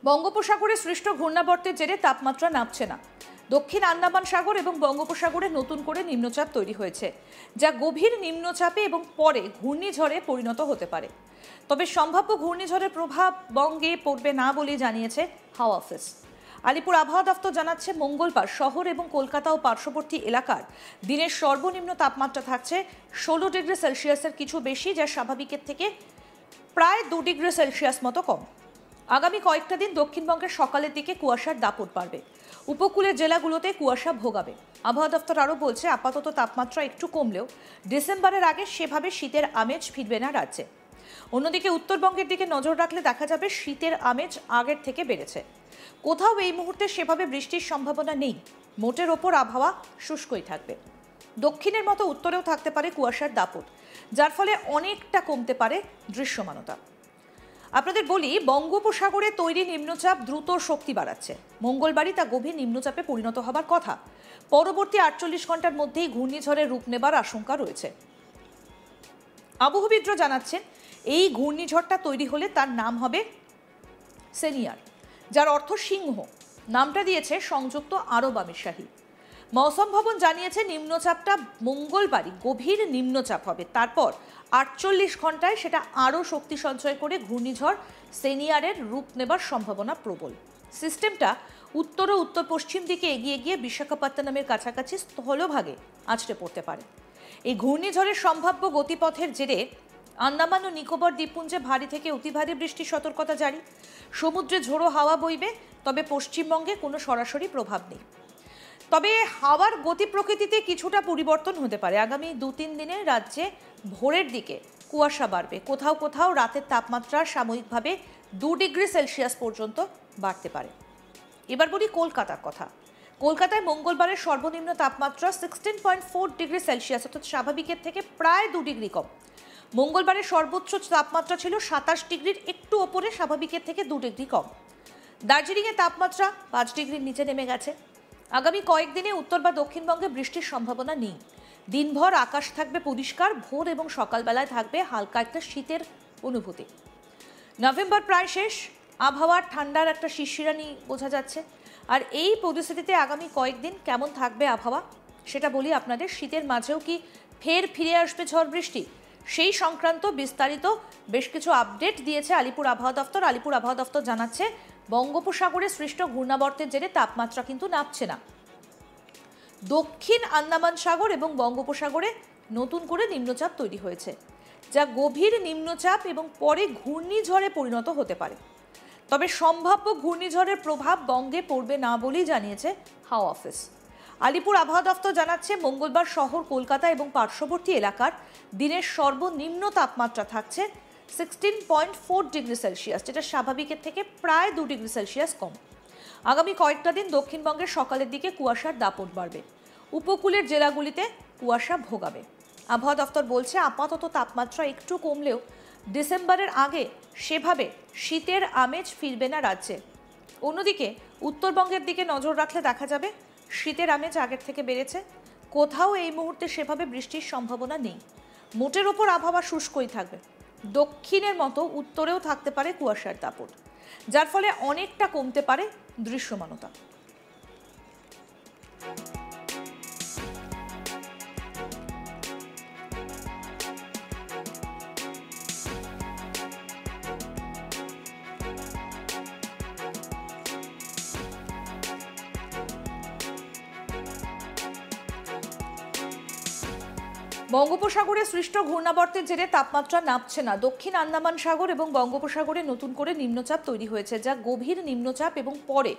বঙ্গোপসাগরে সৃষ্ট ঘূর্ণাবর্তের জেরে তাপমাত্রা নামছে না। দক্ষিণ আন্দামান সাগর এবং বঙ্গোপসাগরে নতুন করে নিম্নচাপ তৈরি হয়েছে, যা গভীর নিম্নচাপে এবং পরে ঘূর্ণিঝড়ে পরিণত হতে পারে। তবে সম্ভাব্য ঘূর্ণিঝড়ের প্রভাব বঙ্গে পড়বে না বলে জানিয়েছে হাওয়া অফিস। আলিপুর আবহাওয়া দফতর জানাচ্ছে, মঙ্গলবার শহর এবং কলকাতা ও পার্শ্ববর্তী এলাকার দিনের সর্বনিম্ন তাপমাত্রা থাকছে 16 ডিগ্রি সেলসিয়াসের কিছু বেশি, যা স্বাভাবিকের থেকে প্রায় 2 ডিগ্রি সেলসিয়াস মতো কম। আগামী কয়েকটা দিন দক্ষিণবঙ্গের সকালের দিকে কুয়াশার দাপট বাড়বে, উপকূলের জেলাগুলোতে কুয়াশা ভোগাবে। আবহাওয়া দফতর আরও বলছে, আপাতত তাপমাত্রা একটু কমলেও ডিসেম্বরের আগে সেভাবে শীতের আমেজ ফিরবে না রাজ্যে। অন্যদিকে উত্তরবঙ্গের দিকে নজর রাখলে দেখা যাবে শীতের আমেজ আগের থেকে বেড়েছে। কোথাও এই মুহূর্তে সেভাবে বৃষ্টির সম্ভাবনা নেই। মোটের ওপর আবহাওয়া শুষ্কই থাকবে। দক্ষিণের মতো উত্তরেও থাকতে পারে কুয়াশার দাপট, যার ফলে অনেকটা কমতে পারে দৃশ্যমানতা। আপনাদের বলি, বঙ্গোপসাগরে তৈরি নিম্নচাপ দ্রুত শক্তি বাড়াচ্ছে। মঙ্গলবারই তা গভীর নিম্নচাপে পরিণত হবার কথা। পরবর্তী 48 ঘন্টার মধ্যেই ঘূর্ণিঝড়ের রূপ নেবার আশঙ্কা রয়েছে। আবহবিদরা জানাচ্ছেন, এই ঘূর্ণিঝড়টা তৈরি হলে তার নাম হবে সেনিয়ার, যার অর্থ সিংহ। নামটা দিয়েছে সংযুক্ত আরব আমিরশাহী। মৌসুম ভবন জানিয়েছে, নিম্নচাপটা মঙ্গলবারই গভীর নিম্নচাপ হবে। তারপর 48 ঘন্টায় সেটা আরও শক্তি সঞ্চয় করে ঘূর্ণিঝড় সেনিয়ারের রূপ নেবার সম্ভাবনা প্রবল। সিস্টেমটা উত্তর ও উত্তর পশ্চিম দিকে এগিয়ে গিয়ে বিশাখাপত্তনমের কাছাকাছি স্থলভাগে আছড়ে পড়তে পারে। এই ঘূর্ণিঝড়ের সম্ভাব্য গতিপথের জেরে আন্দামান ও নিকোবর দ্বীপপুঞ্জে ভারী থেকে অতি ভারী বৃষ্টির সতর্কতা জারি। সমুদ্রে ঝোড়ো হাওয়া বইবে, তবে পশ্চিমবঙ্গে কোনো সরাসরি প্রভাব নেই। তবে হাওয়ার গতি প্রকৃতিতে কিছুটা পরিবর্তন হতে পারে। আগামী 2-3 দিনে রাজ্যে ভোরের দিকে কুয়াশা বাড়বে। কোথাও কোথাও রাতের তাপমাত্রা সাময়িকভাবে 2 ডিগ্রি সেলসিয়াস পর্যন্ত বাড়তে পারে। এবার বলি কলকাতার কথা। কলকাতায় মঙ্গলবারের সর্বনিম্ন তাপমাত্রা 16.4 ডিগ্রি সেলসিয়াস, অর্থাৎ স্বাভাবিকের থেকে প্রায় 2 ডিগ্রি কম। মঙ্গলবারের সর্বোচ্চ তাপমাত্রা ছিল 27 ডিগ্রির একটু ওপরে, স্বাভাবিকের থেকে 2 ডিগ্রি কম। দার্জিলিংয়ের তাপমাত্রা 5 ডিগ্রির নিচে নেমে গেছে। আগামী কয়েকদিনে উত্তর বা দক্ষিণবঙ্গে বৃষ্টির সম্ভাবনা নেই। দিনভর আকাশ থাকবে পরিষ্কার, ভোর এবং সকালবেলায় থাকবে হালকা একটা শীতের অনুভূতি। নভেম্বর প্রায় শেষ, আবহাওয়ার ঠান্ডার একটা শিশিরানি বোঝা যাচ্ছে। আর এই পরিস্থিতিতে আগামী কয়েকদিন কেমন থাকবে আবহাওয়া সেটা বলি আপনাদের। শীতের মাঝেও কি ফের ফিরে আসবে ঝড় বৃষ্টি, সেই সংক্রান্ত বিস্তারিত বেশ কিছু আপডেট দিয়েছে আলিপুর আবহাওয়া দফতর। আলিপুর আবহাওয়া দফতর জানাচ্ছে, বঙ্গোপসাগরে সৃষ্ট ঘূর্ণাবর্তের জেরে তাপমাত্রা কিন্তু নামছে না। দক্ষিণ আন্দামান সাগর এবং বঙ্গোপসাগরে নতুন করে নিম্নচাপ তৈরি হয়েছে, যা গভীর নিম্নচাপ এবং পরে ঘূর্ণিঝড়ে পরিণত হতে পারে। তবে সম্ভাব্য ঘূর্ণিঝড়ের প্রভাব বঙ্গে পড়বে না বলেই জানিয়েছে হাওয়া অফিস। আলিপুর আবহাওয়া দফতর জানাচ্ছে, মঙ্গলবার শহর কলকাতা এবং পার্শ্ববর্তী এলাকার দিনের সর্বনিম্ন তাপমাত্রা থাকছে 16.4 ডিগ্রি সেলসিয়াস, যেটা স্বাভাবিকের থেকে প্রায় 2 ডিগ্রি সেলসিয়াস কম। আগামী কয়েকটা দিন দক্ষিণবঙ্গের সকালের দিকে কুয়াশার দাপট বাড়বে, উপকূলের জেলাগুলিতে কুয়াশা ভোগাবে। আবহাওয়া দফতর বলছে, আপাতত তাপমাত্রা একটু কমলেও ডিসেম্বরের আগে সেভাবে শীতের আমেজ ফিরবে না রাজ্যে। অন্যদিকে উত্তরবঙ্গের দিকে নজর রাখলে দেখা যাবে শীতের আমেজ আগের থেকে বেড়েছে। কোথাও এই মুহূর্তে সেভাবে বৃষ্টির সম্ভাবনা নেই। মোটের ওপর আবহাওয়া শুষ্কই থাকবে। দক্ষিণের মতো উত্তরেও থাকতে পারে কুয়াশার দাপট, যার ফলে অনেকটা কমতে পারে দৃশ্যমানতা। বঙ্গোপসাগরে সৃষ্ট ঘূর্ণাবর্তের জেরে তাপমাত্রা নামছে না। দক্ষিণ আন্দামান সাগর এবং বঙ্গোপসাগরে নতুন করে নিম্নচাপ তৈরি হয়েছে, যা গভীর নিম্নচাপ এবং পরে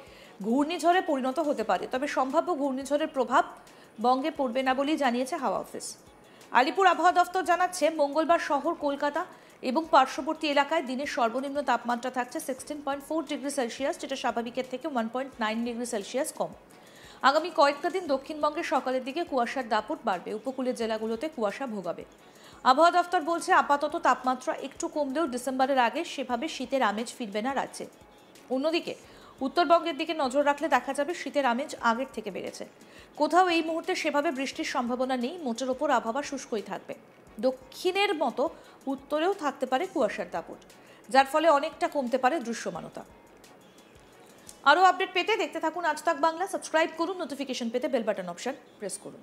ঘূর্ণিঝড়ে পরিণত হতে পারে। তবে সম্ভাব্য ঘূর্ণিঝড়ের প্রভাব বঙ্গে পড়বে না বলেই জানিয়েছে হাওয়া অফিস। আলিপুর আবহাওয়া দফতর জানাচ্ছে, মঙ্গলবার শহর কলকাতা এবং পার্শ্ববর্তী এলাকায় দিনের সর্বনিম্ন তাপমাত্রা থাকছে 16.4 ডিগ্রি সেলসিয়াস, যেটা স্বাভাবিকের থেকে 1.9 ডিগ্রি সেলসিয়াস কম। আগামী কয়েকটা দিন দক্ষিণবঙ্গের সকালের দিকে কুয়াশার দাপট বাড়বে, উপকূলের জেলাগুলোতে কুয়াশা ভোগাবে। আবহাওয়া দফতর বলছে, আপাতত তাপমাত্রা একটু কমলেও ডিসেম্বরের আগে সেভাবে শীতের আমেজ ফিরবে না রাজ্যে। অন্যদিকে উত্তরবঙ্গের দিকে নজর রাখলে দেখা যাবে শীতের আমেজ আগের থেকে বেড়েছে। কোথাও এই মুহূর্তে সেভাবে বৃষ্টির সম্ভাবনা নেই। মোটের ওপর আবহাওয়া শুষ্কই থাকবে। দক্ষিণের মতো উত্তরেও থাকতে পারে কুয়াশার দাপট, যার ফলে অনেকটা কমতে পারে দৃশ্যমানতা। আরও আপডেট পেতে দেখতে থাকুন আজ তাক বাংলা। সাবস্ক্রাইব করুন, নোটিফিকেশন পেতে বেল বাটন অপশন প্রেস করুন।